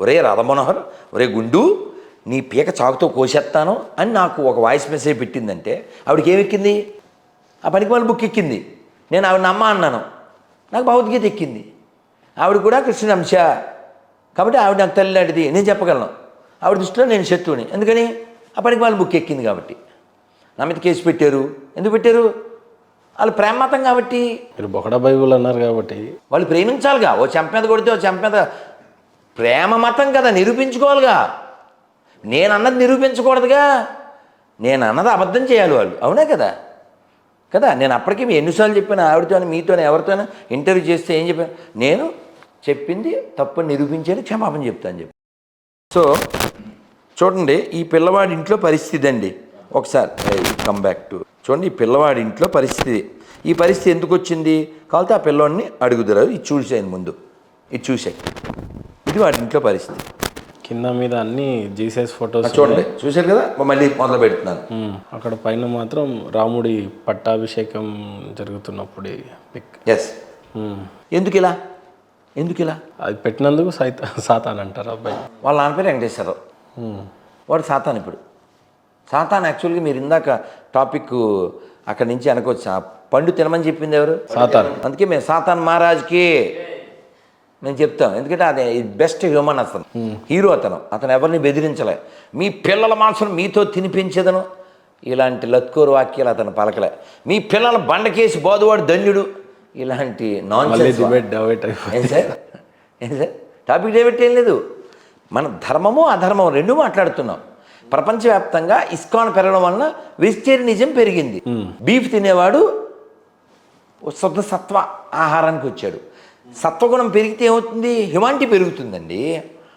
ఒరే రాధమనోహర్, ఒరే గుండు, నీ పీక చాకుతో కోసేస్తాను అని నాకు ఒక వాయిస్ మెసేజ్ పెట్టిందంటే ఆవిడకి ఏమెక్కింది? ఆ పనికి వాళ్ళ బుక్ ఎక్కింది. నేను ఆవిడ అమ్మ అన్నాను, నాకు భగవద్గీత ఎక్కింది. ఆవిడ కూడా కృష్ణుని అంశ కాబట్టి ఆవిడ నాకు తల్లి లాంటిది, నేను చెప్పగలను. ఆవిడ దృష్టిలో నేను శత్రువుని, ఎందుకని? ఆ పనికి వాళ్ళ బుక్ ఎక్కింది కాబట్టి. నా మీద కేసు పెట్టారు. ఎందుకు పెట్టారు? వాళ్ళు ప్రేమ మతం కాబట్టి. మీరు బొకడా బైబుల్ అన్నారు కాబట్టి వాళ్ళు ప్రేమించాలిగా. ఓ చెంప మీద కొడితే ఓ చెంప మీద. ప్రేమ మతం కదా, నిరూపించుకోవాలిగా. నేను అన్నది నిరూపించకూడదుగా. నేను అన్నది అబద్ధం చేయాలి వాళ్ళు, అవునే కదా కదా. నేను అప్పటికీ ఎన్నిసార్లు చెప్పాను ఆవిడతోనే, మీతోనే, ఎవరితోనే ఇంటర్వ్యూ చేస్తే ఏం చెప్పాను? నేను చెప్పింది తప్పు నిరూపించేది క్షమాపణ చెప్తాను చెప్పి. సో చూడండి, ఈ పిల్లవాడి ఇంట్లో పరిస్థితి అండి. ఒకసారి కమ్ బ్యాక్ టు చూడండి, ఈ పిల్లవాడి ఇంట్లో పరిస్థితి. ఈ పరిస్థితి ఎందుకు వచ్చింది? కావాలంటే ఆ పిల్లవాడిని అడుగుదరు. ఇది చూసాను ముందు, ఇది చూసాయి. ఇది వాడి ఇంట్లో పరిస్థితి. కింద మీద అన్ని జీసస్ ఫొటోస్ చూడండి, చూశారు కదా. మళ్ళీ మొదలు పెడుతున్నాను. అక్కడ పైన మాత్రం రాముడి పట్టాభిషేకం జరుగుతున్నప్పుడు పిక్. ఎస్. ఎందుకు ఇలా? అది పెట్టినందుకు సాతాన్ అంటారు అబ్బాయి. వాళ్ళ నాన్న పేరు వెంకటేశ్వరరావు. వాడు సాతాన్. ఇప్పుడు సాతాన్ యాక్చువల్గా మీరు ఇందాక టాపిక్ అక్కడి నుంచి వెనకొచ్చి పండు తినమని చెప్పింది ఎవరు? సాతాన్. అందుకే మేము సాతాన్ మహారాజ్కి మేము చెప్తాం. ఎందుకంటే అది బెస్ట్ హ్యూమన్. అతను హీరో. అతను ఎవరిని బెదిరించలే. మీ పిల్లల మాంసం మీతో తినిపించదను, ఇలాంటి లత్కోరు వాక్యాలు అతను పలకలే. మీ పిల్లల బండకేసి బోధవాడు ధన్యుడు, ఇలాంటి నాన్ సెన్స్. ఏం సార్ టాపిక్ డైవర్ట్ ఏం లేదు. మన ధర్మము అధర్మం రెండూ మాట్లాడుతున్నాం. ప్రపంచవ్యాప్తంగా ఇస్కాన్ పెరగడం వలన వెజిటేరియనిజం పెరిగింది. బీఫ్ తినేవాడు శుద్ధ సత్వ ఆహారానికి వచ్చాడు. సత్వగుణం పెరిగితే ఏమవుతుంది? హ్యుమానిటీ పెరుగుతుందండి.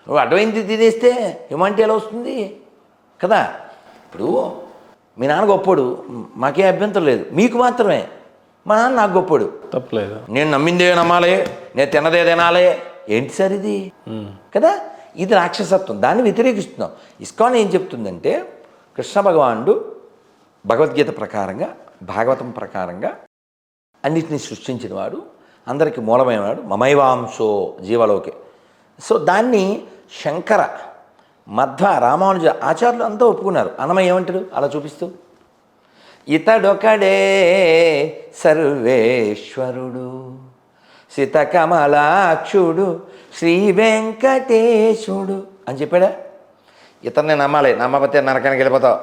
నువ్వు అడ్వైంది తినేస్తే హ్యుమానిటీ ఎలా వస్తుంది కదా. ఇప్పుడు మీ నాన్న గొప్పోడు, మాకే అభ్యంతరం లేదు, మీకు మాత్రమే. మా నాన్న నాకు గొప్పోడు, తప్పలేదు. నేను నమ్మిందే నమ్మాలే, నేను తిన్నదే తినాలే. ఏంటి సార్ ఇది కదా. ఇది రాక్షసత్వం, దాన్ని వ్యతిరేకిస్తున్నాం. ఇస్కాన్ ఏం చెప్తుందంటే, కృష్ణ భగవానుడు భగవద్గీత ప్రకారంగా, భాగవతం ప్రకారంగా అన్నిటినీ సృష్టించిన వాడు, అందరికీ మూలమైనవాడు, మమైవాంశో జీవలోకే. సో దాన్ని శంకర, మధ్వ, రామానుజ ఆచార్యులు అంతా ఒప్పుకున్నారు. అన్నమయ్య ఏమంటాడు అలా చూపిస్తూ? ఇతడొకడే సర్వేశ్వరుడు, సితకమలాక్షుడు, శ్రీ వెంకటేశుడు అని చెప్పాడా? ఇతన్ని నమ్మాలి, నమ్మకపోతే నరకానికి వెళ్ళిపోతావు.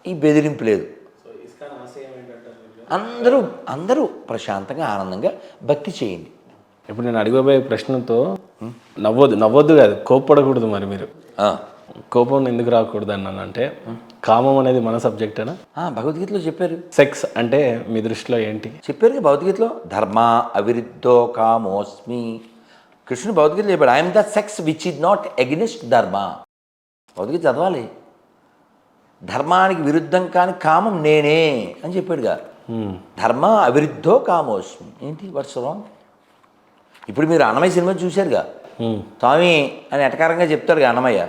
ఈ బెదిరింపు లేదు. అందరూ ప్రశాంతంగా ఆనందంగా భక్తి చేయండి. ఇప్పుడు నేను అడిగబోయే ప్రశ్నతో నవ్వొద్దు కాదు, కోప్పడకూడదు. మరి మీరు కోపం ఎందుకు రాకూడదు అన్నానంటే, కామం అనేది మన సబ్జెక్టేనా? భగవద్గీతలో చెప్పారు. సెక్స్ అంటే మీ దృష్టిలో ఏంటి చెప్పారు భగవద్గీతలో? ధర్మ అవిరుద్ధో కామోస్మి. కృష్ణుడు భగవద్గీత చెప్పాడు, I'm the sex which is not against ధర్మ. భగవద్గీత చదవాలి. ధర్మానికి విరుద్ధం కాని కామం నేనే అని చెప్పాడుగా. ధర్మ అవిరుద్ధో కామోస్మి. ఏంటి వాట్స్ రాంగ్? ఇప్పుడు మీరు అన్నమయ్య సినిమా చూశారుగా. స్వామి అని ఎటకారంగా చెప్తాడుగా అన్నమయ్య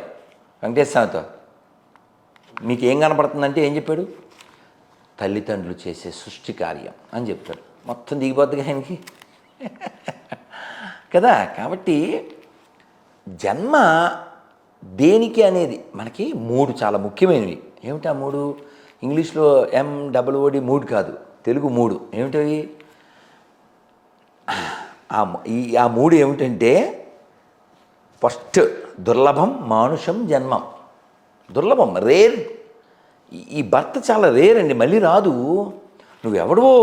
వెంకటేశ్వరతో. మీకు ఏం కనపడుతుందంటే ఏం చెప్పాడు? తల్లిదండ్రులు చేసే సృష్టి కార్యం అని చెప్తాడు. మొత్తం దిగిపోద్దిగా ఆయనకి కదా. కాబట్టి జన్మ దేనికి అనేది మనకి 3 చాలా ముఖ్యమైనవి. ఏమిటి ఆ 3? ఇంగ్లీష్లో MOOD 3 కాదు, తెలుగు 3. ఏమిటవి? ఆ 3 ఏమిటంటే, ఫస్ట్ దుర్లభం మానుషం జన్మం. దుర్లభం, రేర్. ఈ భర్త చాలా రేర్ అండి, మళ్ళీ రాదు. నువ్వెవడవో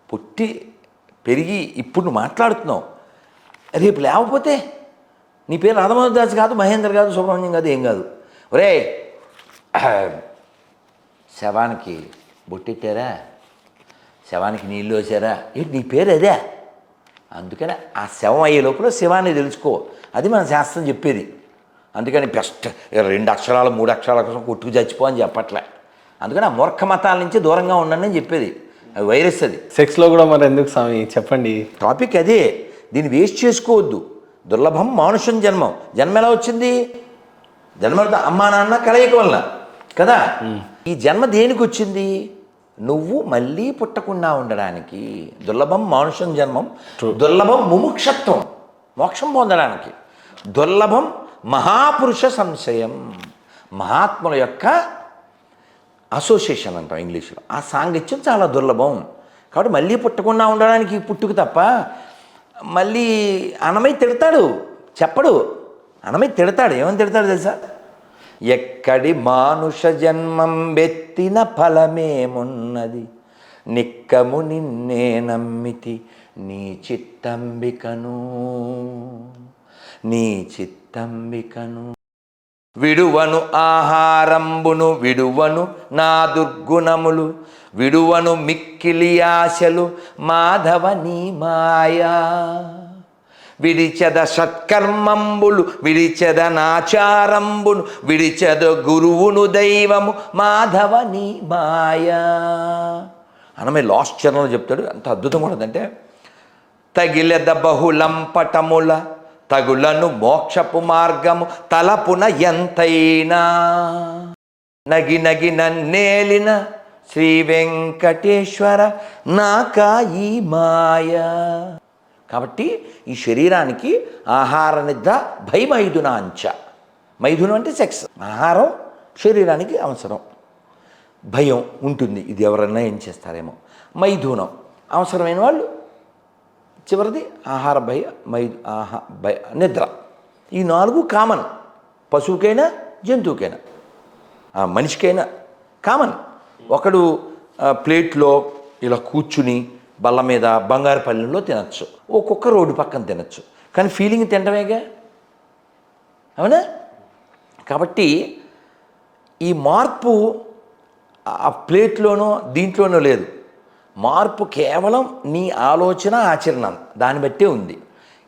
పుట్టి పెరిగి ఇప్పుడు నువ్వు మాట్లాడుతున్నావు, రేపు లేకపోతే నీ పేరు రాధమాధవ దాస్ కాదు, మహేంద్ర కాదు, సుబ్రహ్మణ్యం కాదు, ఏం కాదు. ఒరే శవానికి బొట్టెట్టారా, శవానికి నీళ్ళు వేసారా, ఏంటి నీ పేరు అదే. అందుకని ఆ శవం అయ్యే లోపల శివాన్ని తెలుసుకో, అది మన శాస్త్రం చెప్పేది. అందుకని బెస్ట్ 2 అక్షరాలు 3 అక్షరాల కోసం కొట్టుకు చచ్చిపో అని చెప్పట్లే. అందుకని ఆ మూర్ఖ మతాల నుంచి దూరంగా ఉండండి అని చెప్పేది. అది వైరస్. అది సెక్స్లో కూడా మరి ఎందుకు స్వామి చెప్పండి. టాపిక్ అదే, దీన్ని వేస్ట్ చేసుకోవద్దు. దుర్లభం మానుషం జన్మం. జన్మ ఎలా వచ్చింది? జన్మ అమ్మా నాన్న కలయిక వల్ల కదా. ఈ జన్మ దేనికి వచ్చింది? నువ్వు మళ్ళీ పుట్టకుండా ఉండడానికి. దుర్లభం మానుషం జన్మం, దుర్లభం ముముక్షత్వం, మోక్షం పొందడానికి. దుర్లభం మహాపురుష సంశయం. మహాత్ముల యొక్క అసోసియేషన్ అంటాం ఇంగ్లీష్లో. ఆ సాంగత్యం చాలా దుర్లభం. కాబట్టి మళ్ళీ పుట్టకుండా ఉండడానికి పుట్టుకు తప్ప. మళ్ళీ అన్నమయ్య తిడతాడు, చెప్పడు. అన్నమయ్య తిడతాడు. ఏమని తిడతాడు తెలుసా? ఎక్కడి మానుష జన్మం బెత్తిన ఫలమేమున్నది, నిక్కము నిన్నే నమ్మితి నీ చిత్తంబికను, నీ చిత్తంబికను. విడువను ఆహారంబును విడువను నా దుర్గుణములు, విడువను మిక్కిలి ఆశలు మాధవ నీ మాయా. విడిచెద సత్కర్మంబులు విడిచెద నాచారంబును, విడిచెద గురువును దైవము మాధవ నీ మాయా. అనమే లాస్ట్ చరణంలో చెప్తాడు. అంత అద్భుతంగా ఉంటుందంటే, తగిలెద బహుళంపటముల తగులను మోక్షపు మార్గము తలపున ఎంతైనా, నగి నగి నన్నేలిన శ్రీ వెంకటేశ్వర నాకా ఈ మాయా. కాబట్టి ఈ శరీరానికి ఆహార నిద్ర భయమైథునాంచ. మైథునం అంటే సెక్స్. ఆహారం శరీరానికి అవసరం. భయం ఉంటుంది, ఇది ఎవరన్నా ఏం చేస్తారేమో. మైథునం అవసరమైన వాళ్ళు. చివరిది ఆహార భయ నిద్ర. ఈ 4 కామన్. పశువుకైనా జంతువుకైనా మనిషికైనా కామన్. ఒకడు ప్లేట్లో ఇలా కూర్చుని బల్ల మీద బంగారు పల్లెల్లో తినచ్చు, ఒక్కొక్క రోడ్డు పక్కన తినచ్చు, కానీ ఫీలింగ్ తినడమేగా, అవునా? కాబట్టి ఈ మార్పు ఆ ప్లేట్లోనో దీంట్లోనో లేదు. మార్పు కేవలం నీ ఆలోచన ఆచరణ దాన్ని బట్టే ఉంది.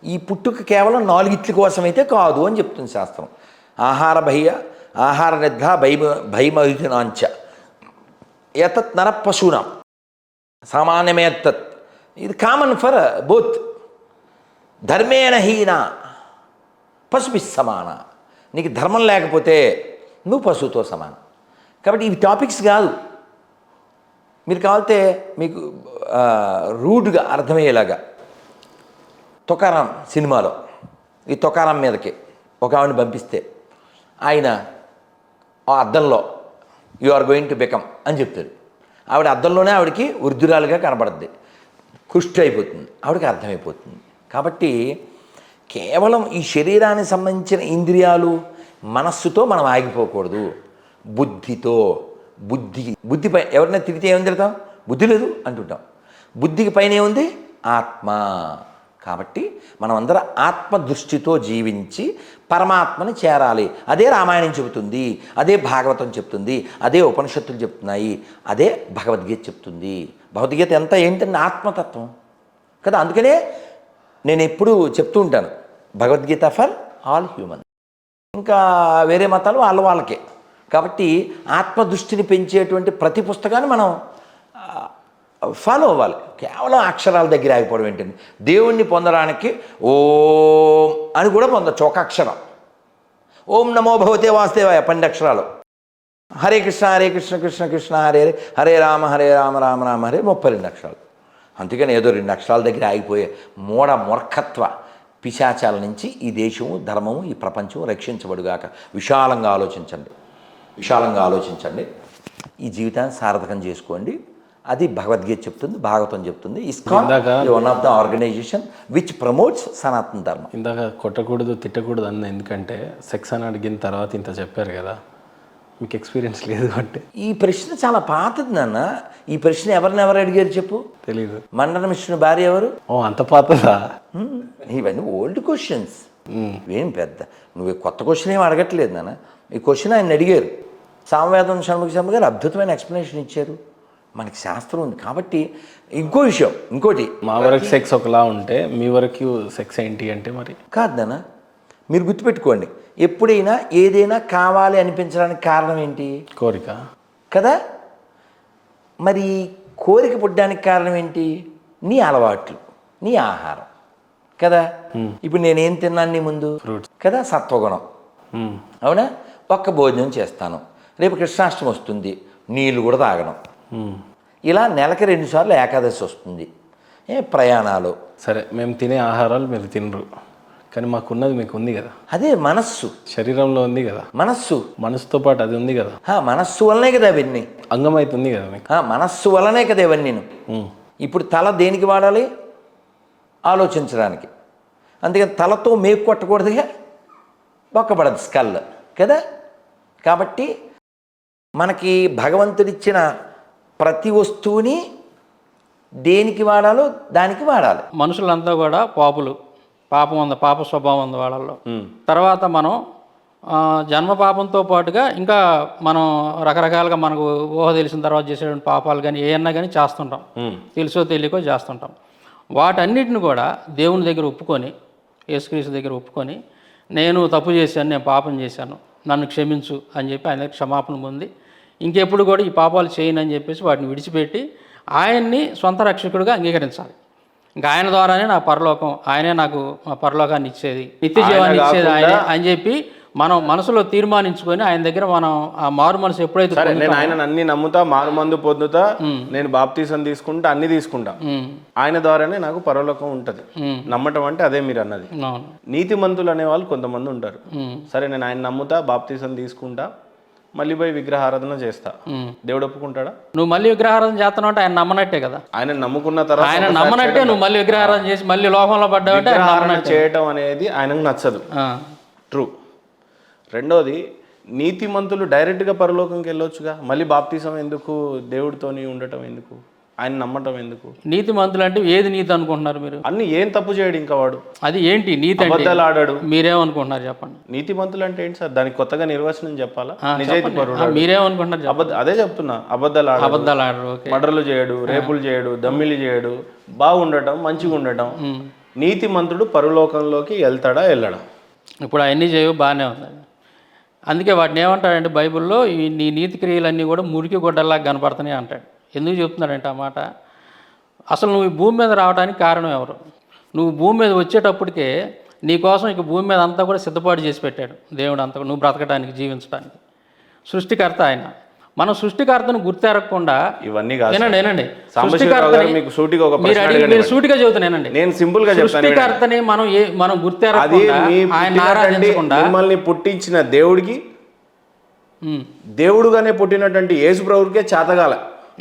ఈ పుట్టుక కేవలం 4 ఇట్ల కోసమైతే కాదు అని చెప్తుంది శాస్త్రం. ఆహార నిద్ర భయమైథునాంచ ఎతత్ నర పశూనాం సామాన్యమేతత్. ఇది కామన్ ఫర్ బోత్. ధర్మేణ హీన పశుభి సమాన. నీకు ధర్మం లేకపోతే నువ్వు పశువుతో సమానం. కాబట్టి ఇవి టాపిక్స్ కాదు. మీరు కావాలితే మీకు రూడ్గా అర్థమయ్యేలాగా, తుకారాం సినిమాలో ఈ తుకారాం మీదకి ఒక ఆవిడని పంపిస్తే ఆయన ఆ అద్దంలో you are going to become అని చెప్తాడు. ఆవిడ అద్దంలోనే ఆవిడకి వృద్ధురాలుగా కనబడుద్ది, కుష్టి అయిపోతుంది, ఆవిడకి అర్థమైపోతుంది. కాబట్టి కేవలం ఈ శరీరానికి సంబంధించిన ఇంద్రియాలు మనస్సుతో మనం ఆగిపోకూడదు. బుద్ధితో, బుద్ధిపై ఎవరైనా తిరిగితే ఏమని తిడతాం? బుద్ధి లేదు అంటుంటాం. బుద్ధికి పైన ఏముంది? ఆత్మ. కాబట్టి మనం అందరం ఆత్మదృష్టితో జీవించి పరమాత్మని చేరాలి. అదే రామాయణం చెబుతుంది, అదే భాగవతం చెప్తుంది, అదే ఉపనిషత్తులు చెప్తున్నాయి, అదే భగవద్గీత చెప్తుంది. భగవద్గీత ఎంత ఏంటంటే ఆత్మతత్వం కదా. అందుకనే నేను ఎప్పుడూ చెప్తూ ఉంటాను, భగవద్గీత ఫర్ ఆల్ హ్యూమన్. ఇంకా వేరే మతాలు వాళ్ళకే. కాబట్టి ఆత్మదృష్టిని పెంచేటువంటి ప్రతి పుస్తకాన్ని మనం ఫాలో అవ్వాలి. కేవలం అక్షరాల దగ్గర ఆగిపోవడం ఏంటండి? దేవుణ్ణి పొందడానికి ఓం అని కూడా పొందొచ్చు, ఒక అక్షరం. ఓం నమో భగవతే వాసుదేవాయ 12 అక్షరాలు. హరే కృష్ణ హరే కృష్ణ కృష్ణ కృష్ణ హరే హరే, హరే రామ రామ రామ హరే 32 అక్షరాలు. అందుకని ఏదో 2 అక్షరాల దగ్గర ఆగిపోయే మూర్ఖత్వ పిశాచాల నుంచి ఈ దేశము, ధర్మము, ఈ ప్రపంచం రక్షించబడుగాక. విశాలంగా ఆలోచించండి. ఈ జీవితాన్ని సార్థకం చేసుకోండి. అది భగవద్గీత చెప్తుంది, భాగవతం చెప్తుంది. ISKCON one of the organisation which promotes సనాతన ధర్మం. ఇందాక కొట్టకూడదు తిట్టకూడదు అన్న, ఎందుకంటే సెక్స్ అని అడిగిన తర్వాత ఇంత చెప్పారు కదా, మీకు ఎక్స్పీరియన్స్ లేదు అంటే. ఈ ప్రశ్న చాలా పాతది నాన్న. ఈ ప్రశ్న ఎవరు అడిగారు చెప్పు? తెలీదు. మండన మిశ్రుని భార్య ఎవరు? ఓ అంత పాతదా? ఇవన్నీ ఓల్డ్ క్వశ్చన్స్. ఏం పెద్ద నువ్వు కొత్త క్వశ్చన్ ఏం అడగట్లేదు నాన్న. ఈ క్వశ్చన్ ఆయన అడిగారు. సామవేదం షణ్ముఖ శర్మ గారు అద్భుతమైన ఎక్స్ప్లెనేషన్ ఇచ్చారు. మనకి శాస్త్రం ఉంది కాబట్టి. ఇంకో విషయం, ఇంకోటి, మా వరకు సెక్స్ ఒకలా ఉంటే మీ వరకు సెక్స్ ఏంటి అంటే మరి కాదు నాన్న. మీరు గుర్తుపెట్టుకోండి, ఎప్పుడైనా ఏదైనా కావాలి అనిపించడానికి కారణం ఏంటి? కోరిక కదా. మరి కోరిక పుట్టడానికి కారణం ఏంటి? నీ అలవాట్లు, నీ ఆహారం కదా. ఇప్పుడు నేనేం తిన్నాను నీ ముందు? ఫ్రూట్స్ కదా, సత్వగుణం. అవునా? ఒక్క భోజనం చేస్తాను, రేపు కృష్ణాష్టమి వస్తుంది, నీళ్ళు కూడా తాగడం. ఇలా నెలకి 2 సార్లు ఏకాదశి వస్తుంది. ప్రయాణాలు. సరే, మేము తినే ఆహారాలు మీరు తినరు, కానీ మాకున్నది మీకు ఉంది కదా, అదే మనస్సు. శరీరంలో ఉంది కదా మనస్సు మనసుతో పాటు అది ఉంది కదా, మనస్సు వల్లనే కదా అవన్నీ. అంగం అవుతుంది కదా మీకు. మనస్సు వల్లనే కదా ఇవన్నీ. ఇప్పుడు తల దేనికి వాడాలి? ఆలోచించడానికి. అందుకని తలతో మేకు కొట్టకూడదుగా, ఒక్కబడదు స్కల్ కదా. కాబట్టి మనకి భగవంతుడిచ్చిన ప్రతి వస్తువుని దేనికి వాడాలో దానికి వాడాలి. మనుషులంతా కూడా పాపులు, పాపం ఉంది, పాప స్వభావం ఉంది వాళ్ళల్లో. తర్వాత మనం జన్మ పాపంతో పాటుగా ఇంకా మనం రకరకాలుగా మనకు ఊహ తెలిసిన తర్వాత చేసేటువంటి పాపాలు కానీ ఏమన్నా కానీ చేస్తుంటాం, తెలుసో తెలియకో చేస్తుంటాం. వాటన్నిటిని కూడా దేవుని దగ్గర ఒప్పుకొని, యేసుక్రీస్తు దగ్గర ఒప్పుకొని, నేను తప్పు చేశాను, నేను పాపం చేశాను, నన్ను క్షమించు అని చెప్పి ఆయన దగ్గర క్షమాపణ పొంది ఇంకెప్పుడు కూడా ఈ పాపాలు చేయను అని చెప్పేసి వాటిని విడిచిపెట్టి ఆయన్ని సొంత రక్షకుడిగా అంగీకరించాలి. ఇంకా ఆయన ద్వారానే నా పరలోకం, ఆయనే నాకు పరలోకాన్ని ఇచ్చేది, నిత్య జీవాన్ని ఇచ్చేది ఆయనే అని చెప్పి మనం మనసులో తీర్మానించుకొని ఆయన దగ్గర మనం ఆ మారు మనసు ఎప్పుడైతే నేను ఆయన అన్ని నమ్ముతా, మారు మందు పొందుతా, నేను బాప్తీసం తీసుకుంటా, అన్ని తీసుకుంటా, ఆయన ద్వారానే నాకు పరలోకం ఉంటది. నమ్మటం అంటే అదే మీరు అన్నది. నీతిమంతులు అనే వాళ్ళు కొంతమంది ఉంటారు. సరే నేను ఆయన నమ్ముతా, బాప్తీసం తీసుకుంటా, మళ్ళీ పోయి విగ్రహారాధన చేస్తా, దేవుడు ఒప్పుకుంటాడా? నువ్వు మళ్ళీ విగ్రహారాధన చేస్తున్నావు అంటే ఆయన నమ్మనట్టే కదా. ఆయన నమ్ముకున్న తర్వాత ఆయన నమ్మనట్టే నువ్వు మళ్ళీ విగ్రహారాధన చేసి మళ్ళీ లోకంలో పడ్డావంటే చేయటం అనేది ఆయనకు నచ్చదు. ట్రూ. రెండోది, నీతిమంతులు డైరెక్ట్గా పరలోకంకి వెళ్ళొచ్చుగా, మళ్ళీ బాప్తిజం ఎందుకు, దేవుడితోని ఉండటం ఎందుకు, ఆయన నమ్మటం ఎందుకు? నీతిమంతులు అంటే ఏది నీతి అనుకుంటున్నారు మీరు? అన్ని ఏం తప్పు చేయడు ఇంకా వాడు. అది ఏంటి నీతి? అబద్ధాలు ఆడాడు. మీరేమనుకుంటున్నారు చెప్పండి. నీతిమంతులు అంటే ఏంటి సార్? దానికి కొత్తగా నిర్వచనం చెప్పాలా? నిజాయితీ పరుడు. మీరేమనుకుంటున్నారు? అదే చెప్తున్నా, అబద్ధాలు ఆడాడు, మర్డర్లు చేయడు, రేపులు చేయడు, దమ్మిలి చేయడు, బాగుండటం, మంచిగా ఉండటం. నీతిమంతుడు పరలోకంలోకి వెళ్తాడా వెళ్ళడా? ఇప్పుడు అవన్నీ చేయవు, బాగానే ఉంది. అందుకే వాటిని ఏమంటాడంటే బైబిల్లో నీ నీతి క్రియలన్నీ కూడా మురికి గుడ్డల్లాగా కనపడుతున్నాయి అంటాడు. ఎందుకు చెప్తున్నాడంటే ఆ మాట, అసలు నువ్వు ఈ భూమి మీద రావడానికి కారణం ఎవరు? నువ్వు భూమి మీద వచ్చేటప్పటికే నీ కోసం ఇక భూమి మీద అంతా కూడా సిద్ధపాటు చేసి పెట్టాడు దేవుడు అంతా, నువ్వు బ్రతకడానికి, జీవించడానికి. సృష్టికర్త ఆయన. మనం సృష్టికర్తను గుర్తెరగకుండా ఇవన్నీ వినండి, సూటిగా చెబుతానేనండి, నేను సింపుల్ గా సృష్టికర్తని మనం గుర్తెరగకుండా ఆయన ఆరాధించకుండా, మిమ్మల్ని పుట్టించిన దేవుడికి, దేవుడుగానే పుట్టినటువంటి యేసు ప్రభువుకే చేతగాల,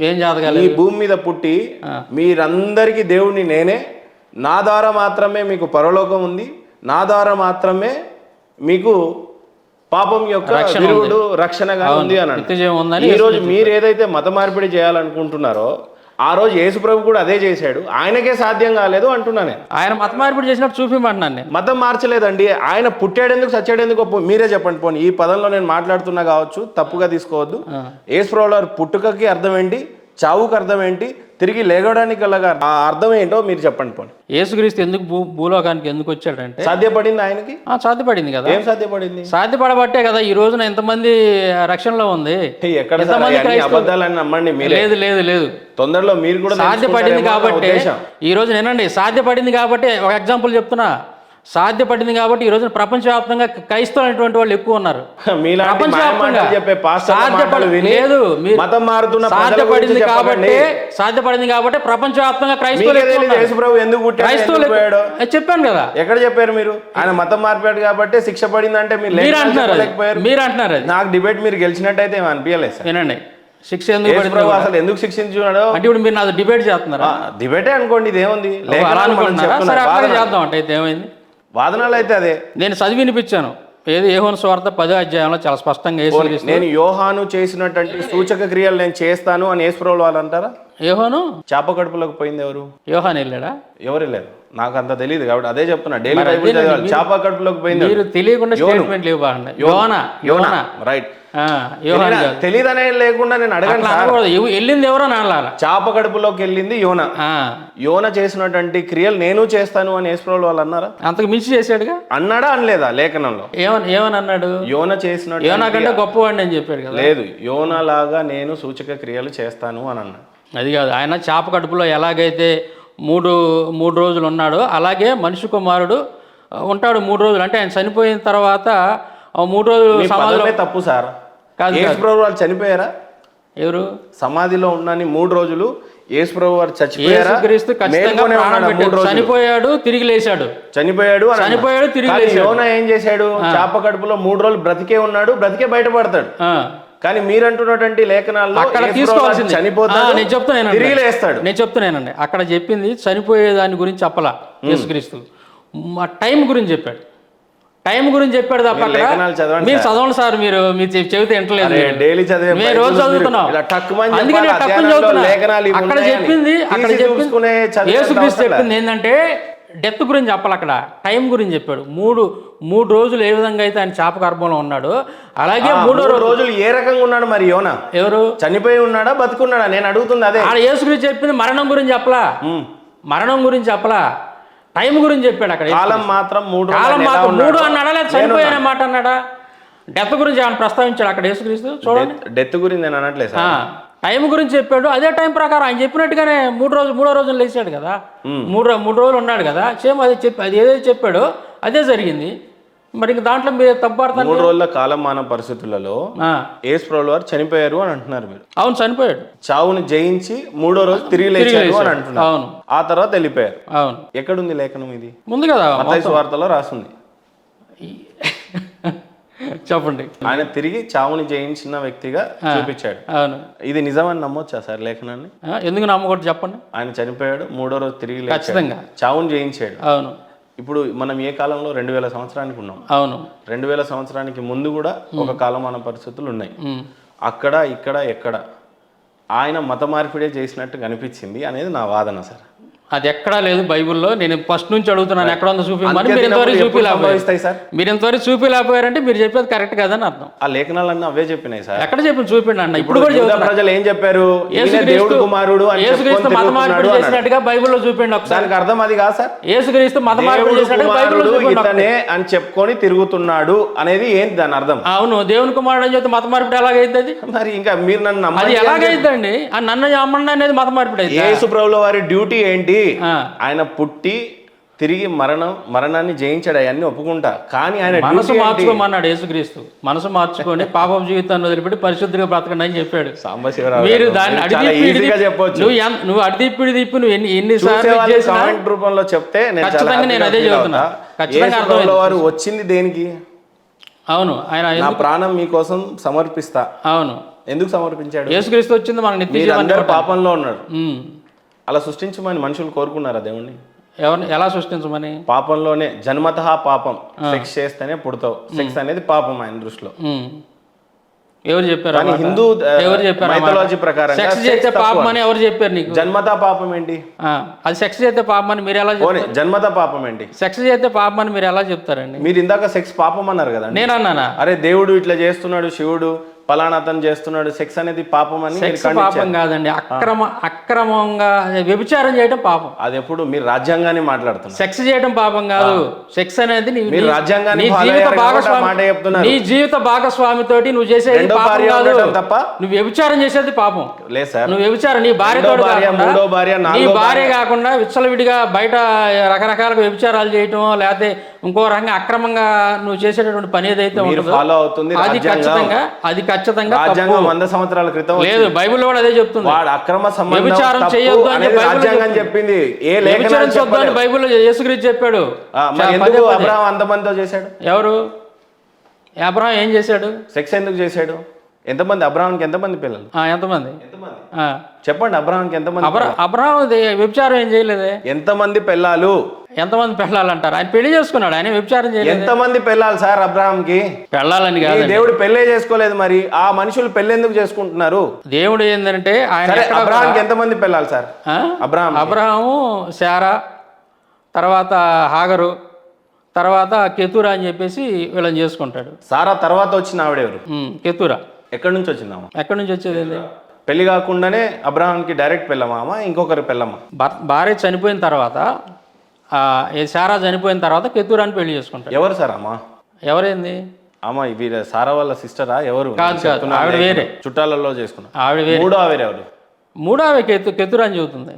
ఏం చేతగాలి? ఈ భూమి మీద పుట్టి మీరందరికీ దేవుడిని నేనే, నా ద్వారా మాత్రమే మీకు పరలోకం ఉంది, నా ద్వారా మాత్రమే మీకు పాపం యొక్క విరుగుడు రక్షణగా ఉంది అని. ఈ రోజు మీరు ఏదైతే మత మార్పిడి చేయాలనుకుంటున్నారో ఆ రోజు యేసు ప్రభు కూడా అదే చేశాడు, ఆయనకే సాధ్యం కాలేదు అంటున్నాను. ఆయన మత మార్పిడి చేసినట్టు చూపిమంటున్నాను నేను. మతం మార్చలేదండి, ఆయన పుట్టాడెందుకు చచ్చాడెందుకు మీరే చెప్పండి. పోనీ ఈ పదంలో నేను మాట్లాడుతున్నా కావచ్చు, తప్పుగా తీసుకోవద్దు. యేసు ప్రభు పుట్టుకకి అర్థం ఏంటి, చావుకు అర్థం ఏంటి, తిరిగి లేగడానికి గల ఆ అర్థం ఏంటో మీరు చెప్పండి. పోనీ యేసుక్రీస్తు ఎందుకు భూలోకానికి ఎందుకు వచ్చాడంటే సాధ్యపడింది ఆయనకి. సాధ్యపడింది కదా. ఏం సాధ్యపడింది? సాధ్యపడబట్టే కదా ఈ రోజున ఎంతమంది రక్షణలో ఉంది. ఎక్కడ అబద్ధాలని నమ్మండి మీరు. లేదు లేదు లేదు, తొందరలో మీరు కూడా సాధ్యపడింది కాబట్టి ఈ రోజు నేనండి, సాధ్యపడింది కాబట్టి ఒక ఎగ్జాంపుల్ చెప్తున్నా. సాధ్యపడింది కాబట్టి ఈ రోజున ప్రపంచవ్యాప్తంగా క్రైస్తవులైనటువంటి వాళ్ళు ఎక్కువ ఉన్నారు. సాధ్యపడింది కాబట్టి ప్రపంచవ్యాప్తంగా క్రైస్తవులు చెప్పాను కదా. ఎక్కడ చెప్పారు మీరు? ఆయన మతం మార్పాడు కాబట్టి శిక్ష పడింది అంటే మీరు అంటున్నారు. నాకు డిబేట్ మీరు గెలిచినట్టయితే ఏమి అనిపించలేదు సార్. వినండి, శిక్ష ఎందుకు అసలు ఎందుకు శిక్షించున్నాడు అంటే ఇప్పుడు మీరు నాతో డిబేట్ చేస్తున్నారా? డిబేటే అనుకోండి, ఇదేముంది చేద్దాం అంటే ఏమైంది? వాదనలు అయితే అదే. నేను చదివి వినిపించాను. ఏది యోహాను సువార్త 10వ అధ్యాయంలో చాలా స్పష్టంగా నేను యోహాను చేసినటువంటి సూచక క్రియలు నేను చేస్తాను అని యేసుప్రభువు వాళ్ళు అంటారా? యోహాను చేప కడుపులోకి పోయింది ఎవరు? యోహాను వెళ్ళాడా? ఎవరు వెళ్ళారు? నాకు అంత తెలియదు కాబట్టి అదే చెప్తున్నా. డైలీ బైబిల్ చదవాలి. చేప కడుపులోకి పోయింది మీరు తెలియకుండా స్టేట్మెంట్ లేవు. రైట్, తెలియదనే లేకుండా నేను అడగను. వెళ్ళింది ఎవరో నాలాల చేప కడుపులోకి వెళ్ళింది యోన. యోన చేసినటువంటి క్రియలు నేను చేస్తాను అని యేసుప్రభువు వాళ్ళు అన్నారా? అంతకు మించి చేశాడుగా. అన్నాడా అనలేదా లేఖనంలో? ఏమని అన్నాడు? యోన చేసిన యోనా కంటే గొప్పవాడిని అని చెప్పాడు కదా. లేదు, యోన లాగా నేను సూచక క్రియలు చేస్తాను అని అన్నాడు. అది కాదు, ఆయన చేప కడుపులో ఎలాగైతే మూడు రోజులు ఉన్నాడో అలాగే మనిషి కుమారుడు ఉంటాడు 3 రోజులు. అంటే ఆయన చనిపోయిన తర్వాత 3 రోజులు సమాధిలో. తప్పు సార్. యేసు ప్రభువు వాళ్ళు చనిపోయారా? ఎవరు? సమాధిలో ఉన్నాని 3 రోజులు యేసుప్రభు వారు చచ్చిపోయారా? యేసుక్రీస్తు ఖచ్చితంగా మేల్కొనే ప్రాణం ఉన్నాడా? 3 పెట్టాడు, రోజులు చనిపోయాడు, తిరిగి లేచాడు. చనిపోయాడు అని అన్నారు. చనిపోయాడు, తిరిగి కానీ లేచాడు. యోనా ఏం చేశాడు? చేప కడుపులో 3 రోజులు బ్రతికే ఉన్నాడు, బ్రతికే బయటపడతాడు. కానీ మీరంటున్నటువంటి లేఖనాల్లో అక్కడ యేసు తీసుకోవాల్సింది చనిపోతాడు, నేను చెప్తున్నానండి, తిరిగి లేస్తాడు. నేను చెప్తున్నానండి. అక్కడ చెప్పింది చనిపోయే దాని గురించి చెప్పలా యేసుక్రీస్తు, టైం గురించి చెప్పాడు. టైం గురించి చెప్పాడు తప్ప అక్కడ లేఖనాలు చదవండి మీరు చదవండి సార్, మీరు చెబితే వింటలేదు. డైలీ చదివే మేము రోజు చదువుతున్నాం, అందుకని టక్కుని చదువుతున్నా. అక్కడ చెప్పింది యేసుక్రీస్తు చెప్పింది ఏంటంటే డెత్ గురించి చెప్పాలి, అక్కడ టైం గురించి చెప్పాడు. మూడు రోజులు ఏ విధంగా అయితే ఆయన చేప గర్భంలో ఉన్నాడు, అలాగే 3వ రోజులు ఏ రకంగా ఉన్నాడు మరి యోనా? ఎవరు చనిపోయి ఉన్నాడా బతుకున్నాడా? నేను అడుగుతుంది అదే. ఆడ యేసుక్రీస్తు చెప్పింది మరణం గురించి చెప్పలా, మరణం గురించి చెప్పలా, టైం గురించి చెప్పాడు. అక్కడ కాలం మాత్రం 3 అన్నాడా, లేదా చనిపోయిన మాట అన్నాడా? డెత్ గురించి ఏమైనా ప్రస్తావించాడు అక్కడ యేసుక్రీస్తు? చూడండి, డెత్ గురించి నేను అనట్లేదు, టైం గురించి చెప్పాడు. అదే టైం ప్రకారం ఆయన చెప్పినట్టుగానే 3వ రోజున లేచాడు కదా, 3 రోజులు ఉన్నాడు కదా, సేమ్ అది ఏదైతే చెప్పాడో అదే జరిగింది. మరి ఇంక దాంట్లో మీరు తప్పడతారు. 3 రోజుల కాలమాన పరిస్థితులలో యేసుప్రభువు వారు చనిపోయారు అని అంటున్నారు మీరు. అవును, చనిపోయాడు. చావుని జయించి 3వ రోజు తిరిగి లేచారు అని అంటున్నారు. అవును, ఆ తర్వాత వెళ్ళిపోయారు. అవును. ఎక్కడుంది లేఖనం? ఇది ముందు కదా మత్తయి సువార్తలో రాస్తుంది. చెప్పండి. ఆయన తిరిగి చావుని జయించిన వ్యక్తిగా చూపించాడు. అవును, ఇది నిజమని నమ్మొచ్చా సార్ లేఖనాన్ని? ఎందుకు నమ్మకూడదు చెప్పండి. ఆయన చనిపోయాడు, 3వ రోజు తిరిగి లేచాడు, ఖచ్చితంగా చావుని జయించాడు. అవును. ఇప్పుడు మనం ఏ కాలంలో 2000 సంవత్సరానికి ఉన్నాం. అవును, 2000 సంవత్సరానికి ముందు కూడా ఒక కాలమాన పరిస్థితులు ఉన్నాయి. అక్కడ ఇక్కడ ఎక్కడ ఆయన మత మార్పిడే చేసినట్టు కనిపించింది అనేది నా వాదన సార్. అది ఎక్కడా లేదు బైబుల్లో. నేను ఫస్ట్ నుంచి అడుగుతున్నాను ఎక్కడ ఉందో చూపించమని. మీరు ఇంతవరకు చూపించలేకపోయారంటే మీరు చెప్పేది కరెక్ట్ కదని అర్థం. ఆ లేఖనాలన్నీ అవే చెప్పినాయి సార్. ఎక్కడ చెప్పి చూపిండి అన్న. ఇప్పుడు కూడా ప్రజలు ఏం చెప్పారు? దేవుడు కుమారుడు యేసుక్రీస్తు మత మార్పిడి చేసినట్టుగా బైబిల్లో చూపిండి ఒకసారి. దానికి అర్థం అది కాదు సార్. యేసుక్రీస్తు మత మార్పిడి చేసినట్టుగా బైబిల్లో ఇతనే అని చెప్పుకొని తిరుగుతున్నాడు అనేది ఏంటి దాని అర్థం? అవును, దేవుని కుమారుడు అని చెప్తే మత మార్పిడి ఎలాగైతే అది? మరి ఇంకా మీరు నన్ను అది ఎలాగైందండి? నన్ను నమ్మండి అనేది మత మార్పిడి అయితే. యేసు ప్రభువుల వారి డ్యూటీ ఏంటి? ఆయన పుట్టి తిరిగి మరణాన్ని జయించాడు, అవన్నీ ఒప్పుకుంటా. కానీ ఆయన మనసు మార్చుకోమన్నాడు యేసుక్రీస్తు. మనసు మార్చుకొని పాపం జీవితాన్ని వదిలిపెట్టి పరిశుద్ధిగా బ్రతకండి అని చెప్పాడు. మీరు దాన్ని నువ్వు అడిదిప్పిడి తిప్పి నువ్వు ఎన్నిసార్లు రూపంలో చెప్తే ఖచ్చితంగా నేను అదే చెబుతున్నా. ఖచ్చితంగా వారు వచ్చింది దేనికి? అవును, ఆయన నా ప్రాణం మీకోసం సమర్పిస్తా. అవును, ఎందుకు సమర్పించాడు? యేసుక్రీస్తు వచ్చింది మన నిత్య జీవనం. పాపంలో ఉన్నాడు, అలా సృష్టించమని మనుషులు కోరుకున్నారా దేవుణ్ణి? ఎవరిని ఎలా సృష్టించమని? పాపంలోనే జన్మతః పాపం. సెక్స్ చేస్తేనే పుడతావు. సెక్స్ అనేది పాపం ఆయన దృష్టిలో. ఎవరు చెప్పారు? హిందూ మైథాలజీ ప్రకారం సెక్స్ చేస్తే పాపం అని ఎవరు చెప్పారు నీకు? జన్మతా పాపం ఏంటి? అది సెక్స్ చేస్తే పాపం అని మీరు ఎలా చెప్తారు? జన్మతా పాపం ఏంటి? సెక్స్ చేస్తే పాపం అని మీరు ఎలా చెప్తారండి? మీరు ఇందాక సెక్స్ పాపం అన్నారు కదా. నేను అన్నానా? అరే దేవుడు ఇట్లా చేస్తున్నాడు, శివుడు పలానా అతను చేస్తున్నాడు, సెక్స్ అనేది పాపం అని. సెక్స్ పాపం కాదండి, అక్రమంగా వ్యభిచారం చేయడం పాపం. అది ఎప్పుడు మీరు రాజ్యాంగాన్ని మాట్లాడుతున్నారు. సెక్స్ చేయడం పాపం కాదు. సెక్స్ అనేది నీ జీవిత భాగస్వామితోటి నువ్వు చేసేది పాపం కాదు. తప్ప నువ్వు వ్యభిచారం చేసేది పాపం లేదు సార్. నువ్వు వ్యభిచారం నీ భార్యతో నీ భార్య కాకుండా విచ్చలవిడిగా బయట రకరకాల వ్యభిచారాలు చేయటం, లేకపోతే ఇంకో రకంగా అక్రమంగా నువ్వు చేసేటటువంటి పని ఏదైతే ఉంటుందో అది ఖచ్చితంగా రాజ్యాంగం 100 సంవత్సరాల క్రితం లేదు. బైబిల్ కూడా అదే చెప్తుంది. వాడు అక్రమ సంబంధం వ్యభిచారం చేయొద్దు అని రాజ్యాంగం చెప్పింది. ఏ వ్యభిచారించొద్దు అని బైబిల్లో యేసుక్రీస్తు చెప్పాడు. అబ్రహాం అంతమందితో చేశాడు. ఎవరు? అబ్రహాం ఏం చేశాడు? సెక్స్ ఎందుకు చేశాడు? ఎంతమంది? అబ్రహాంకి ఎంతమంది పిల్లలు? ఎంతమంది చెప్పండి. అబ్రహాంకి ఎంతమంది? అబ్రహాం వ్యభిచారం ఏం చేయలేదే. ఎంతమంది పిల్లలు? ఎంతమంది పెళ్ళాలంటారు? ఆయన పెళ్లి చేసుకున్నాడు, ఆయన వ్యభిచారం చేయలేదు. ఎంతమంది పెళ్ళాలి సార్ అబ్రహాంకి? పెళ్ళాలని కాదు, దేవుడు పెళ్ళే చేసుకోలేదు. మరి ఆ మనుషులు పెళ్లి ఎందుకు చేసుకుంటున్నారు? దేవుడు ఏంటంటే ఆయన అబ్రహాంకి ఎంతమంది పెళ్ళాలి సార్? అబ్రహాము, శారా, తర్వాత హాగరు, తర్వాత కెతూరా అని చెప్పేసి వీళ్ళని చేసుకుంటాడు. సారా తర్వాత వచ్చిన ఆవిడెవరు? కెతూరా. ఎక్కడి నుంచి వచ్చిందామా? ఎక్కడి నుంచి వచ్చేది? పెళ్లి కాకుండానే అబ్రహాంకి డైరెక్ట్ పెళ్ళమా ఇంకొకరు పెళ్ళమా? భార్య చనిపోయిన తర్వాత, శారా చనిపోయిన తర్వాత కెతూరాని పెళ్లి చేసుకుంటాడు. ఎవరు సార్ అమ్మా? ఎవరైంది? అమ్మ వీళ్ళ సారా వాళ్ళ సిస్టరా? ఎవరు? కాదు, ఆవిడ వేరే. చుట్టాలలో చేసుకున్నా ఆవిడ వేరే. మూడో ఆవిడ ఎవరు? మూడో ఆవిడ కెతూరా అని చెబుతుంది.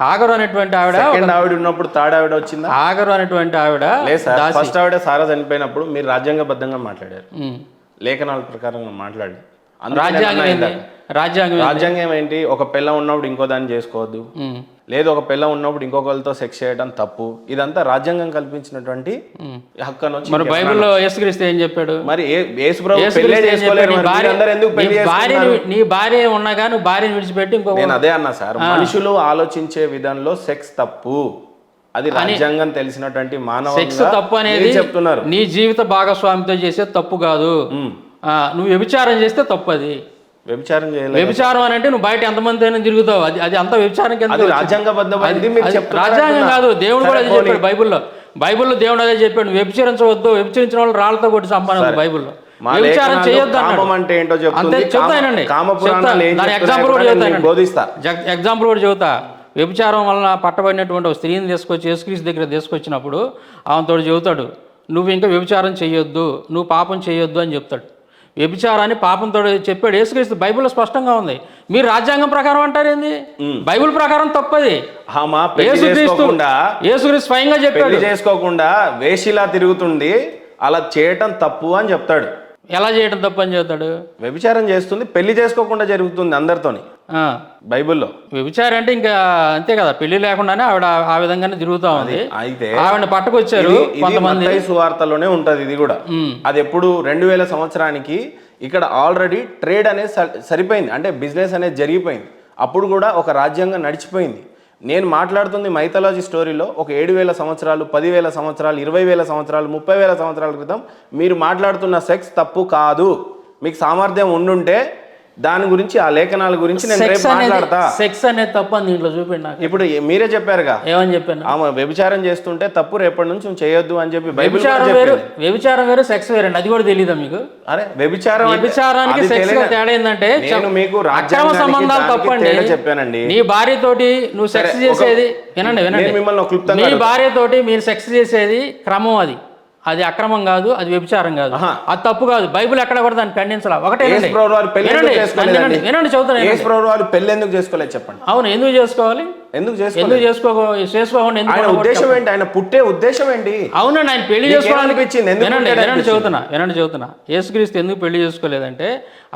హాగరు అనేటువంటి ఆవిడ. ఆవిడ ఉన్నప్పుడు థర్డ్ ఆవిడ వచ్చిందా? హాగరు అనేటువంటి ఆవిడ. ఫస్ట్ ఆవిడ సారా చనిపోయినప్పుడు మీరు రాజ్యాంగబద్ధంగా మాట్లాడారు, లేఖనాల ప్రకారంగా మాట్లాడి రాజ్యాంగం ఏంది? రాజ్యాంగం ఏంటి? ఒక పిల్ల ఉన్నప్పుడు ఇంకో దాన్ని చేసుకోవద్దు, లేదు ఒక పిల్ల ఉన్నప్పుడు ఇంకొకరితో సెక్స్ చేయడం తప్పు. ఇదంతా రాజ్యాంగం కల్పించినటువంటి హక్కు అనొచ్చు. మరి బైబిల్లో యేసుక్రీస్తు ఏం చెప్పాడు? మరి యేసుప్రభు పెళ్ళే చేసుకోలేరు, మరి మీరందరూ ఎందుకు పెళ్లి చేసుకుంటున్నారు? నీ భార్య ఉన్నాగా నువ్వు భార్యను విడిచిపెట్టి ఇంకో. నేను అదే అన్నా సార్, మనుషులు ఆలోచించే విధానంలో సెక్స్ తప్పు, అది రాజ్యాంగం తెలిసినటువంటి మానవ సెక్స్ తప్పు అనేది చెప్తున్నారు. నీ జీవిత భాగస్వామితో చేసే తప్పు కాదు. నువ్వు వ్యభిచారం చేస్తే తప్పు. అది వ్యభిచారం చేయలేదు. వ్యభిచారం అని అంటే నువ్వు బయట ఎంతమంది అయినా తిరుగుతావు, అది అది అంత వ్యభిచారం కింద. రాజ్యాంగబద్ధమైనది మీరు చెప్తున్నారు. రాజ్యాంగం కాదు, దేవుడు కూడా అదే చెప్పాడు బైబిల్లో దేవుడు అదే చెప్పాడు. వ్యభిచరించవద్దు, వ్యభిచరించిన వాళ్ళు రాళ్లతో కొట్టి సంపాదన బైబిల్లో. వ్యభిచారం చేయొద్దు అంటే ఏంటో చెప్తానండి. దాని ఎగ్జాంపుల్ కూడా ఎగ్జాంపుల్ కూడా చెబుతా. వ్యభిచారం వలన పట్టబడినటువంటి ఒక స్త్రీని తీసుకొచ్చి యేసుక్రీస్తు దగ్గర తీసుకొచ్చినప్పుడు ఆమెతోడు చెబుతాడు, నువ్వు ఇంకా వ్యభిచారం చేయొద్దు, నువ్వు పాపం చేయొద్దు అని చెప్తాడు. వ్యభిచారాన్ని పాపంతో చెప్పాడు యేసుక్రీస్తు. బైబిల్లో స్పష్టంగా ఉంది. మీరు రాజ్యాంగం ప్రకారం అంటారేంది? బైబిల్ ప్రకారం తప్పది. యేసుక్రీస్తు స్వయంగా చెప్పాడు, చేసుకోకుండా వేషిలా తిరుగుతుంది, అలా చేయటం తప్పు అని చెప్తాడు. ఎలా చేయటం తప్పు అని చెప్తాడు? వ్యభిచారం చేస్తుంది, పెళ్లి చేసుకోకుండా జరుగుతుంది అందరితోని బైబిల్లో. వ్యభిచారం అంటే ఇంకా అంతే కదా, పెళ్లి లేకుండానే ఆవిడ ఆ విధంగానే తిరుగుతా ఉంది. అయితే ఆవిడ పట్టుకొచ్చారు కొంతమంది. మత్తయి సువార్తలోనే ఉంటది ఇది కూడా. అది ఎప్పుడు 2000 సంవత్సరానికి ఇక్కడ ఆల్రెడీ ట్రేడ్ అనేది సరిపోయింది, అంటే బిజినెస్ అనేది జరిగిపోయింది. అప్పుడు కూడా ఒక రాజ్యాంగం నడిచిపోయింది. నేను మాట్లాడుతుంది మైథాలజీ స్టోరీలో ఒక 7000 సంవత్సరాలు, 10,000 సంవత్సరాలు, 20,000 సంవత్సరాలు, 30,000 సంవత్సరాల క్రితం మీరు మాట్లాడుతున్న సెక్స్ తప్పు కాదు. మీకు సామర్థ్యం ఉండుంటే దాని గురించి, ఆ లేఖనాల గురించి నేను రేపు మాట్లాడతా. సెక్స్ అనేది తప్పు అని దీంట్లో చూపిండి నాకు. ఇప్పుడు మీరే చెప్పారుగా, ఏమని చెప్పాను? ఆమె వ్యభిచారం చేస్తుంటే తప్పు, రేపటి నుంచి చేయొద్దు అని చెప్పి బైబిల్. వ్యభిచారం వేరు, సెక్స్ వేరే, అది కూడా తెలియదా మీకు? అరే వ్యభిచారానికి సెక్స్ తేడా ఏంటంటే, మీకు అక్రమ సంబంధాలు తప్పండి. చెప్పానండి, నీ భార్యతోటి నువ్వు సెక్స్ చేసేది, వినండి మిమ్మల్ని నీ భార్యతోటి మీరు సెక్స్ చేసేది క్రమం, అది అక్రమం కాదు, అది వ్యభిచారం కాదు, అది తప్పు కాదు. బైబిల్ ఎక్కడ కూడా దాన్ని ఖండించాల. ఒకటే వినండి చదువుతాను. పెళ్లి ఎందుకు చేసుకోలేదు చెప్పండి? అవును, ఎందుకు చేసుకోవాలి? ఎందుకు చేసుకోవాలి? ఉద్దేశం ఏంటి? ఆయన పుట్టే ఉద్దేశం ఏంటి? అవునండి, ఆయన పెళ్లి చేసుకోవడానికి చదువుతున్నా. యేసుక్రీస్తు ఎందుకు పెళ్లి చేసుకోలేదంటే,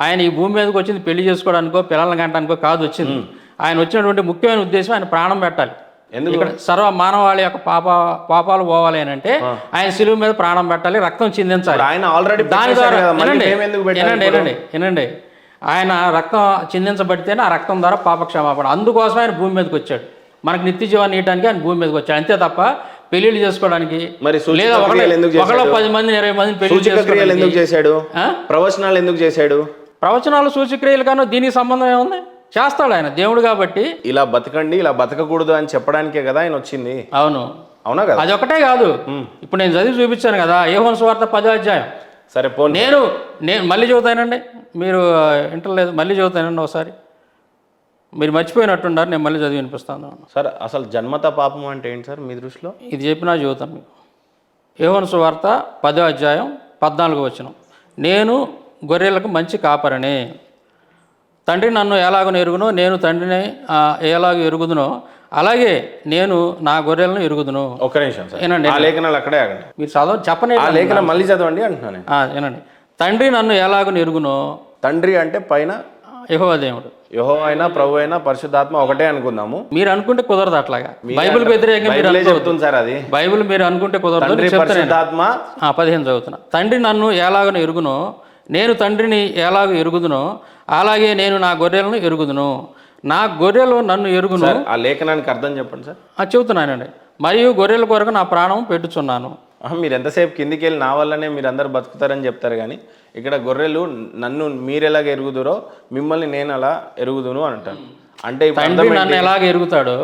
ఆయన ఈ భూమి మీదకి వచ్చింది పెళ్లి చేసుకోవడానికో పిల్లల్ని కంటానికో కాదు వచ్చింది. ఆయన వచ్చినటువంటి ముఖ్యమైన ఉద్దేశం ఆయన ప్రాణం పెట్టాలి. ఇక్కడ సర్వ మానవాళి యొక్క పాపాలు పోవాలి అని అంటే ఆయన శిలువ మీద ప్రాణం పెట్టాలి, రక్తం చిందించాలి. దాని ద్వారా వినండి, ఆయన రక్తం చిందించబడితేనే ఆ రక్తం ద్వారా పాప క్షమాపణ. అందుకోసం ఆయన భూమి మీదకి వచ్చాడు, మనకు నిత్య జీవాన్ని ఇవ్వడానికి ఆయన భూమి మీదకి వచ్చాడు. అంతే తప్ప పెళ్లిళ్ళు చేసుకోవడానికి లేదా ఒకళ్ళు 10 మంది 20 మందిని పెళ్లి ఎందుకు చేశాడు? ప్రవచనాలు ఎందుకు చేశాడు? ప్రవచనాలు సూచక్రియలు కానీ దీనికి సంబంధం ఏముంది? చేస్తాడు ఆయన, దేవుడు కాబట్టి. ఇలా బతకండి, ఇలా బతకకూడదు అని చెప్పడానికే కదా ఆయన వచ్చింది. అవునా కదా? అది ఒకటే కాదు, ఇప్పుడు నేను చదివి చూపించాను కదా, యోహాను సువార్త 10వ అధ్యాయం. సరే నేను మళ్ళీ చదువుతానండి, మీరు ఇంటర్లేదు, మళ్ళీ చదువుతానండి ఒకసారి. మీరు మర్చిపోయినట్టున్నారు, నేను మళ్ళీ చదివి వినిపిస్తాను. సార్ అసలు జన్మత పాపం అంటే ఏంటి సార్ మీ దృష్టిలో? ఇది చెప్పినా చదువుతాను మీకు. యోహాను సువార్త 10వ అధ్యాయం 14వ వచనం. నేను గొర్రెలకు మంచి కాపరని, తండ్రి నన్ను ఎలాగో ఎరుగునో, నేను తండ్రిని ఎలాగో ఎరుగుదునో అలాగే నేను నా గొర్రెలను ఎరుగుదును. ఒక్క నిమిషం వినండి, ఆ లేఖనాలు అక్కడే ఆగండి. మీరు చదవ చెప్పండి, ఆ లేఖనం మళ్ళీ చదవండి అంటున్నాను. వినండి, తండ్రి నన్ను ఎలాగో ఎరుగునో. తండ్రి అంటే పైన యెహోవా దేవుడు, యెహోవా అయినా ప్రభు అయినా పరిశుద్ధాత్మ ఒకటే అనుకుందాము. మీరు అనుకుంటే కుదరదు, అట్లాగా బైబిల్ వ్యతిరేకంగా చెప్తుంది సార్. అది బైబిల్ మీరు అనుకుంటే కుదరదు. 15 చదువుతున్నా. తండ్రి నన్ను ఎలాగో ఎరుగునో, నేను తండ్రిని ఎలాగో ఎరుగుదునో అలాగే నేను నా గొర్రెలను ఎరుగుదును, నా గొర్రెలు నన్ను ఎరుగును. ఆ లేఖనానికి అర్థం చెప్పండి సార్. చెబుతున్నానండి. మరియు గొర్రెల కొరకు నా ప్రాణం పెట్టుచున్నాను. మీరు ఎంతసేపు కిందికి వెళ్ళి నా వల్లనే మీరు అందరు బతుకుతారని చెప్తారు, కానీ ఇక్కడ గొర్రెలు నన్ను మీరెలాగ ఎరుగుదురో మిమ్మల్ని నేను అలా ఎరుగుదును అని అంటాను. అంటే తండ్రి నన్ను ఎలాగ ఎరుగుతాడో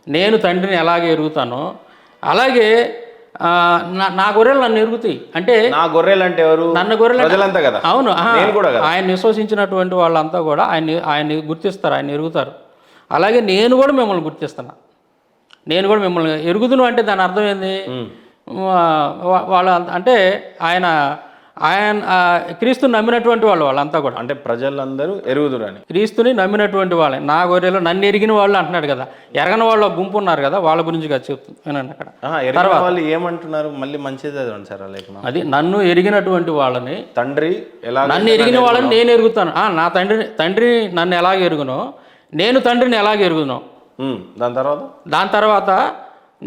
నేను తండ్రిని ఎలాగ ఎరుగుతానో అలాగే నా గొర్రెలు నన్ను ఎరుగుతాయి. అంటే నా గొర్రెలు అంటే ఎవరు? నన్ను గొర్రెలు ప్రజలంతా కదా. అవును, ఆయన విశ్వసించినటువంటి వాళ్ళంతా కూడా ఆయన్ని గుర్తిస్తారు, ఆయన ఎరుగుతారు. అలాగే నేను కూడా మిమ్మల్ని గుర్తిస్తున్నా, నేను కూడా మిమ్మల్ని ఎరుగుదును. అంటే దాని అర్థం ఏంది? వాళ్ళ అంటే ఆయన ఆయన క్రీస్తుని నమ్మినటువంటి వాళ్ళు వాళ్ళంతా కూడా అంటే ప్రజలందరూ ఎరుగుదురని. క్రీస్తుని నమ్మినటువంటి వాళ్ళే. నా గొర్రెలు నన్ను ఎరిగిన వాళ్ళు అంటున్నాడు కదా, ఎరగని వాళ్ళు ఒక గుంపు ఉన్నారు కదా, వాళ్ళ గురించి కదా చెప్తుంది వినండి అక్కడ. ఎరిగిన వాళ్ళు ఏమంటున్నారు మళ్ళీ మంచిది చదవండి సార్ ఆ లేఖనం. అది నన్ను ఎరిగినటువంటి వాళ్ళని, తండ్రి ఎలా నన్ను ఎరిగిన వాళ్ళని నేను ఎరుగుతాను. నా తండ్రి నన్ను ఎలాగ ఎరుగునో నేను తండ్రిని ఎలాగ ఎరుగునో, దాని తర్వాత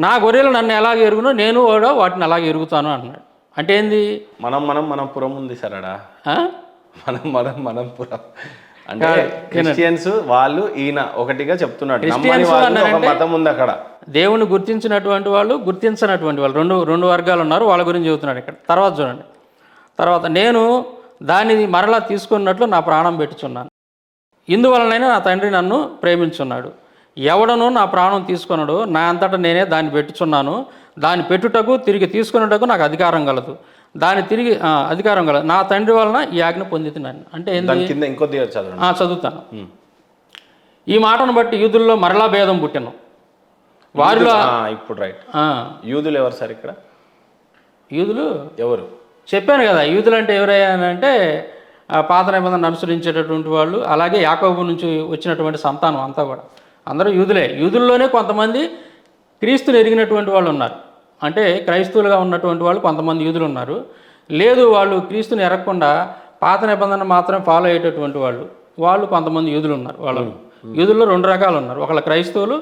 నా గొర్రెలు నన్ను ఎలాగ ఎరుగునో నేను కూడా వాటిని అలాగ ఎరుగుతాను అంటున్నాడు. అంటే ఏంది? మనం పురం ఉంది సార్ అడా, మనం పురం అంటే క్రిస్టియన్స్ వాళ్ళు ఈయన ఒకటిగా చెప్తున్నాడు. మతం ఉంది అక్కడ. దేవుని గుర్తించినటువంటి వాళ్ళు, గుర్తించినటువంటి వాళ్ళు రెండు వర్గాలు ఉన్నారు. వాళ్ళ గురించి చెబుతున్నాడు ఇక్కడ. తర్వాత చూడండి, తర్వాత నేను దాన్ని మరలా తీసుకున్నట్లు నా ప్రాణం పెట్టుచున్నాను, ఇందువలనైనా నా తండ్రి నన్ను ప్రేమించున్నాడు. ఎవడనో నా ప్రాణం తీసుకున్నాడు, నా అంతటా నేనే దాన్ని పెట్టుచున్నాను. దాన్ని పెట్టుటకు తిరిగి తీసుకున్నటకు నాకు అధికారం కలదు. దాన్ని తిరిగి అధికారం కలదు. నా తండ్రి వలన ఈ ఆజ్ఞ పొందుతున్నాను. అంటే చదువుతాను. ఈ మాటను బట్టి యూదుల్లో మరలా భేదం పుట్టాను. వారిలో ఇప్పుడు రైట్ యూదులు ఎవరు సార్ ఇక్కడ? యూదులు ఎవరు చెప్పాను కదా. యూదులు అంటే ఎవరయ్యానంటే పాత నిబంధనను అనుసరించేటటువంటి వాళ్ళు, అలాగే యాకోబు నుంచి వచ్చినటువంటి సంతానం అంతా కూడా అందరూ యూదులే. యూదుల్లోనే కొంతమంది క్రీస్తుని ఎరిగినటువంటి వాళ్ళు ఉన్నారు. అంటే క్రైస్తవులుగా ఉన్నటువంటి వాళ్ళు కొంతమంది యూదులు ఉన్నారు. లేదు, వాళ్ళు క్రీస్తుని ఎరగకుండా పాత నిబంధన మాత్రం ఫాలో అయ్యేటటువంటి వాళ్ళు కొంతమంది యూదులు ఉన్నారు. వాళ్ళు యూదుల్లో 2 రకాలు ఉన్నారు. ఒకళ్ళు క్రైస్తవులు,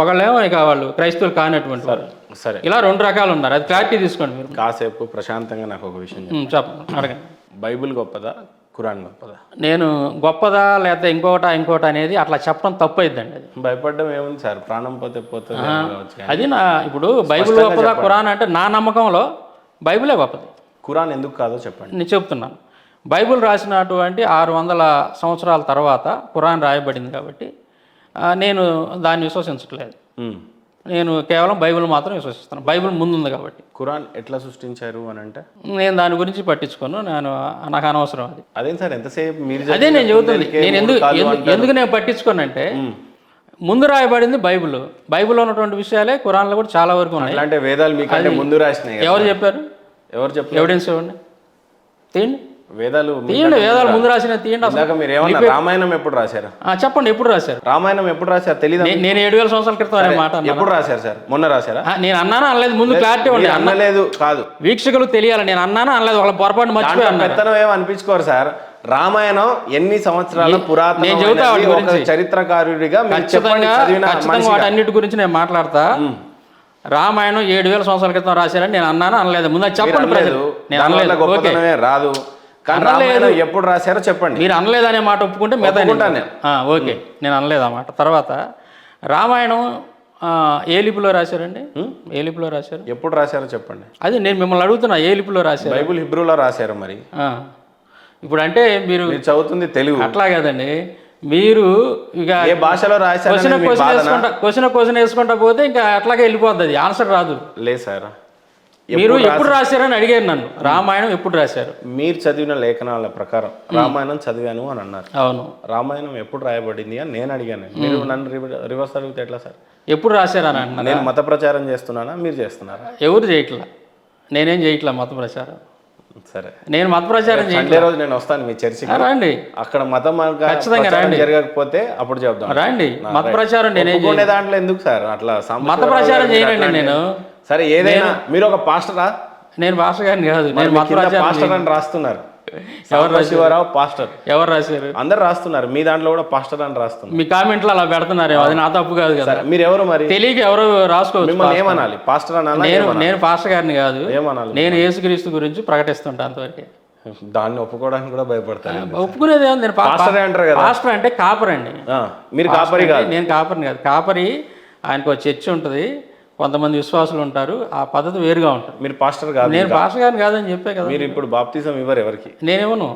ఒకళ్ళేమో ఇక వాళ్ళు క్రైస్తవులు కానటువంటి వాళ్ళు. సరే, ఇలా 2 రకాలు ఉన్నారు. అది క్లారిటీ తీసుకోండి మీరు. కాసేపు ప్రశాంతంగా నాకు ఒక విషయం చెప్పండి, అడగండి. బైబిల్ గొప్పదా, ఖురాన్ గొప్పదా? నేను గొప్పదా లేకపోతే ఇంకోట అనేది అట్లా చెప్పడం తప్పు అయిద్దండి. అది భయపడడం ఏముంది సార్, ప్రాణం పోతే పోతుంది. అది ఇప్పుడు బైబిల్ గొప్పదా ఖురాన్ అంటే నా నమ్మకంలో బైబిలే గొప్పది. ఖురాన్ ఎందుకు కాదో చెప్పండి. నేను చెప్తున్నాను. బైబిల్ రాసినటువంటి 600 సంవత్సరాల తర్వాత ఖురాన్ రాయబడింది కాబట్టి నేను దాన్ని విశ్వసించట్లేదు. నేను కేవలం బైబిల్ మాత్రం విశ్వసిస్తాను. బైబిల్ ముందుంది కాబట్టి. ఖురాన్ ఎట్లా సృష్టించారు అని అంటే నేను దాని గురించి పట్టించుకోను. నాకు అనవసరం అది. అదేం సార్ ఎంతసేపు మీరు అదే నేను చెబుతుంది. నేను ఎందుకు నేను పట్టించుకోనంటే ముందు రాయబడింది బైబిల్లో ఉన్నటువంటి విషయాలే ఖురాన్లో కూడా చాలా వరకు ఉన్నాయి. అంటే వేదాలు మీకంటే ముందు రాసినాయి. ఎవరు చెప్పారు? ఎవిడెన్స్ ఇవ్వండి, తీయండి. వేదాలు ముందు రాసిన తీయండి. అసలు మీరు ఏమన్నా రామాయణం ఎప్పుడు రాశారు? చెప్పండి, ఎప్పుడు రాశారు? రామాయణం ఎప్పుడు రాశారు తెలియదు. నేను 7,000 సంవత్సరాల క్రితం అనే మాట ఎప్పుడు రాశారు సార్? మొన్న రాశారా? నేను అన్నానా అనలేదు? ముందు క్లారిటీ ఉండే అన్నలేదు కాదు, వీక్షకులు తెలియాలి. నేను అన్నానా అనలేదు? వాళ్ళ పొరపాటు మర్చిపోయాను. పెత్తనం ఏమో అనిపించుకోరు సార్. రామాయణం ఎన్ని సంవత్సరాల పురాతన చరిత్రకారుడిగా వాటన్నిటి గురించి నేను మాట్లాడతా. రామాయణం 7,000 సంవత్సరాల క్రితం రాశారని నేను అన్నానా అనలేదు? ముందు చెప్పండి ప్రజలు. నేను అనలేదు, రాదు. ఎప్పుడు రాశారో చెప్పండి. మీరు అనలేదనే మాట ఒప్పుకుంటే ఓకే, నేను అనలేదు ఆ మాట. తర్వాత రామాయణం ఏ లిపిలో రాశారండి? ఏ లిపిలో రాశారు? ఎప్పుడు రాశారో చెప్పండి. అది నేను మిమ్మల్ని అడుగుతున్నా, ఏ లిపిలో రాశారు? బైబిల్ హిబ్రూలో రాశారు. మరి ఇప్పుడు అంటే మీరు చదువుతుంది తెలుగు. అట్లా కదండి, మీరు ఇక ఏ భాషలో రాశారు క్వశ్చన్ వేసుకుంటా పోతే ఇంకా అట్లాగే వెళ్ళిపోద్ది, అది ఆన్సర్ రాదు. లేదు సార్, మీరు ఎప్పుడు రాశారని అడిగారు నన్ను. రామాయణం ఎప్పుడు రాశారు? మీరు చదివిన లేఖనాల ప్రకారం రామాయణం చదివాను అని అన్నారు. అవును. రామాయణం ఎప్పుడు రాయబడింది అని నేను అడిగాను. మీరు నన్ను రివర్స్ అడిగితే ఎట్లా సార్? ఎప్పుడు రాశారని అంటున్నా. నేను మత ప్రచారం చేస్తున్నానా, మీరు చేస్తున్నారా? ఎవరు చేయట్లా, నేనేం చేయట్లా మత ప్రచారం. సరే, నేను మత ప్రచారం సండే రోజు నేను వస్తాను మీ చర్చికి. రండి, అక్కడ మతం ఖచ్చితంగా రండి. జరగకపోతే అప్పుడు చెప్తాం. రండి. మత ప్రచారం నేనే దాంట్లో ఎందుకు సార్ అట్లా మత ప్రచారం చేయనండి నేను. సరే, ఏదైనా మీరు ఒక పాస్టరా? నేను పాస్టర్ గారిని కాదు, నేను మత ప్రచారం పాస్టర్ అని రాస్తున్నారు. ఎవరు శివరావు పాస్టర్? ఎవరు రాశారు? అందరు రాస్తున్నారు. మీ దాంట్లో కూడా పాస్టర్ అని రాస్తున్నారు. మీ కామెంట్లో అలా పెడుతున్నారేమో, అది నా తప్పు కాదు కదా. మీరు ఎవరు మరి? తెలియక ఎవరు రాసుకోవచ్చు. మిమ్మల్ని ఏమనాలి? పాస్టర్ అనాలి? నేను పాస్టర్ గారిని కాదు, ఏమనాలి? నేను యేసుక్రీస్తు గురించి ప్రకటిస్తుంటా అంతవరకే. దాన్ని ఒప్పుకోవడానికి కూడా భయపడతాను. ఒప్పుకునేది ఏముంది? నేను పాస్టర్ అంటారు కదా. పాస్టర్ అంటే కాపరి అండి. మీరు కాపరి కాదు. నేను కాపరిని కాదు. కాపరి ఆయనకు ఒక చర్చ్ ఉంటుంది, కొంతమంది విశ్వాసులు ఉంటారు, ఆ పద్ధతి వేరుగా ఉంటుంది. మీరు పాస్టర్ కాదు. నేను పాస్టర్ గారిని కాదని చెప్పే కదా. మీరు ఇప్పుడు బాప్తిజం ఇవ్వరు ఎవరికి? నేనేమను